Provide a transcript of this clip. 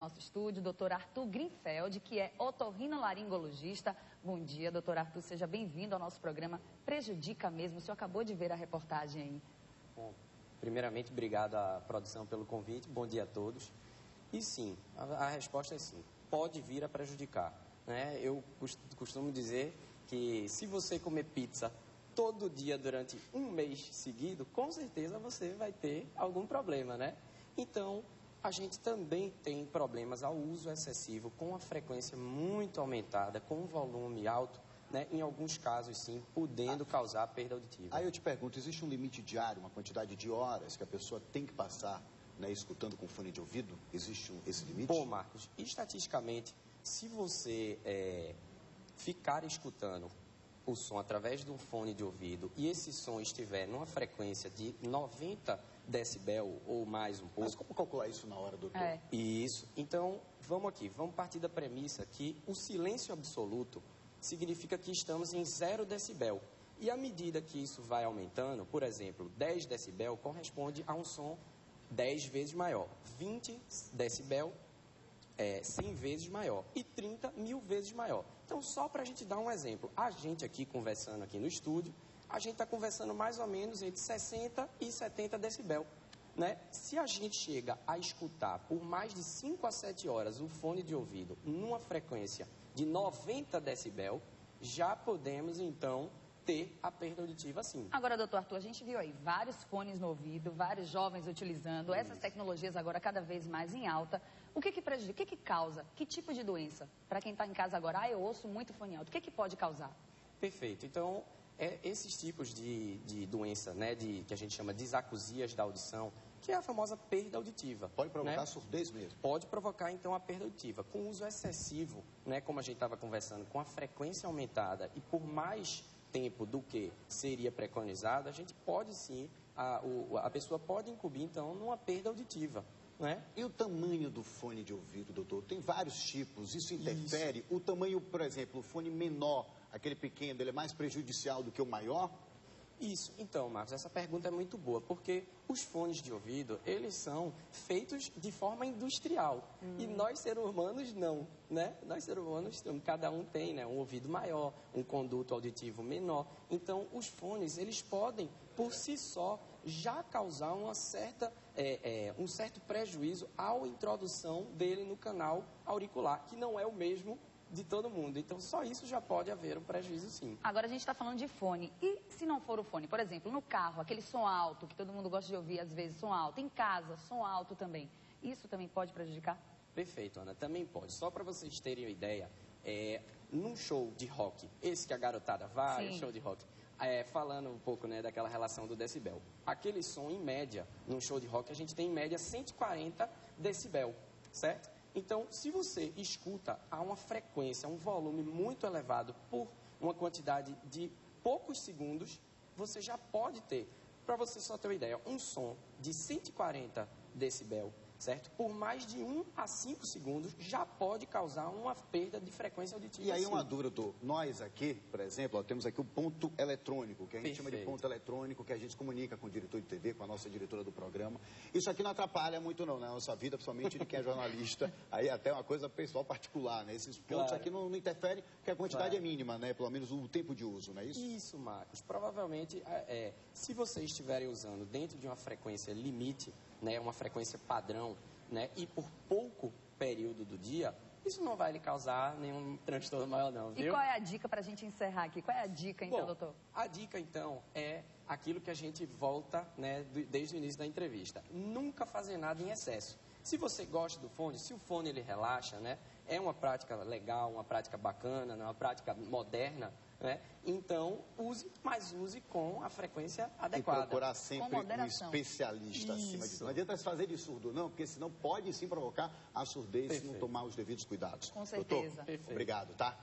nosso estúdio, doutor Arthur Grinfeld, que é otorrinolaringologista. Bom dia, doutor Arthur, seja bem-vindo ao nosso programa Prejudica Mesmo. O senhor acabou de ver a reportagem aí. Bom, primeiramente, obrigado à produção pelo convite, bom dia a todos. E sim, a resposta é sim, pode vir a prejudicar, né? Eu costumo dizer que se você comer pizza todo dia durante um mês seguido, com certeza você vai ter algum problema, né? Então, a gente também tem problemas ao uso excessivo, com a frequência muito aumentada, com um volume alto, né? Em alguns casos, sim, podendo causar perda auditiva. Aí eu te pergunto, existe um limite diário, uma quantidade de horas que a pessoa tem que passar, né, escutando com fone de ouvido? Existe esse limite? Bom, Marcos, estatisticamente, se você ficar escutando o som através de um fone de ouvido e esse som estiver numa frequência de 90 decibel ou mais um pouco... Mas como calcular isso na hora, doutor? Isso. Então, vamos partir da premissa que o silêncio absoluto significa que estamos em 0 decibel. E à medida que isso vai aumentando, por exemplo, 10 decibel corresponde a um som 10 vezes maior, 20 decibel 100 vezes maior e 30 mil vezes maior. Então, só para a gente dar um exemplo, a gente aqui conversando aqui no estúdio, a gente está conversando mais ou menos entre 60 e 70 decibel, né? Se a gente chega a escutar por mais de 5 a 7 horas o fone de ouvido numa frequência de 90 decibel, já podemos, então, ter a perda auditiva sim. Agora, doutor Arthur, a gente viu aí vários fones no ouvido, vários jovens utilizando, essas tecnologias agora cada vez mais em alta. O que prejudica? O que causa? Que tipo de doença? Para quem está em casa agora, eu ouço muito fone alto. O que pode causar? Perfeito. Então, esses tipos de doença, né, que a gente chama de disacusias da audição, que é a famosa perda auditiva. Pode provocar, né? Surdez mesmo? Pode provocar, então, a perda auditiva. Com o uso excessivo, né, como a gente estava conversando, com a frequência aumentada e por mais tempo do que seria preconizado, a gente pode sim, a pessoa pode incumbir, então, numa perda auditiva. Né? E o tamanho do fone de ouvido, doutor? Tem vários tipos, isso interfere? Isso. O tamanho, por exemplo, o fone menor, aquele pequeno, ele é mais prejudicial do que o maior? Isso. Então, Marcos, essa pergunta é muito boa, porque os fones de ouvido, eles são feitos de forma industrial. E nós, seres humanos, não, né? Nós, seres humanos, cada um tem, né, um ouvido maior, um conduto auditivo menor. Então, os fones, eles podem, por si só, já causar um certo prejuízo ao introdução dele no canal auricular, que não é o mesmo de todo mundo. Então, só isso já pode haver um prejuízo, sim. Agora, a gente está falando de fone. E se não for o fone? Por exemplo, no carro, aquele som alto, que todo mundo gosta de ouvir, às vezes, som alto. Em casa, som alto também. Isso também pode prejudicar? Perfeito, Ana. Também pode. Só para vocês terem uma ideia, num show de rock, esse que a garotada vai, show de rock, falando um pouco, né, daquela relação do decibel. Aquele som, em média, num show de rock, a gente tem, em média, 140 decibel, certo? Então, se você escuta a uma frequência, um volume muito elevado por uma quantidade de poucos segundos, você já pode ter, para você só ter uma ideia, um som de 140 decibel, certo? Por mais de 1 a 5 segundos, já pode causar uma perda de frequência auditiva. E aí uma dúvida, doutor. Nós aqui, por exemplo, temos aqui o ponto eletrônico, que a gente chama de ponto eletrônico, que a gente comunica com o diretor de TV, com a nossa diretora do programa. Isso aqui não atrapalha muito não, na nossa vida, principalmente de quem é jornalista. Aí até uma coisa pessoal particular, né? Esses pontos aqui não interferem, porque a quantidade é mínima, né? Pelo menos o tempo de uso, não é isso? Isso, Marcos. Provavelmente, se vocês estiverem usando dentro de uma frequência limite, né, uma frequência padrão, né, e por pouco período do dia, isso não vai lhe causar nenhum transtorno maior não, viu? E qual é a dica para a gente encerrar aqui? Qual é a dica, então, doutor? A dica, então, é aquilo que a gente volta, né, desde o início da entrevista. Nunca fazer nada em excesso. Se você gosta do fone, se o fone ele relaxa, né, é uma prática legal, uma prática bacana, uma prática moderna, né? Então, use com a frequência adequada. E procurar sempre um especialista acima disso. Não adianta se fazer de surdo, não, porque senão pode sim provocar a surdez se não tomar os devidos cuidados. Com certeza. Doutor, obrigado, tá?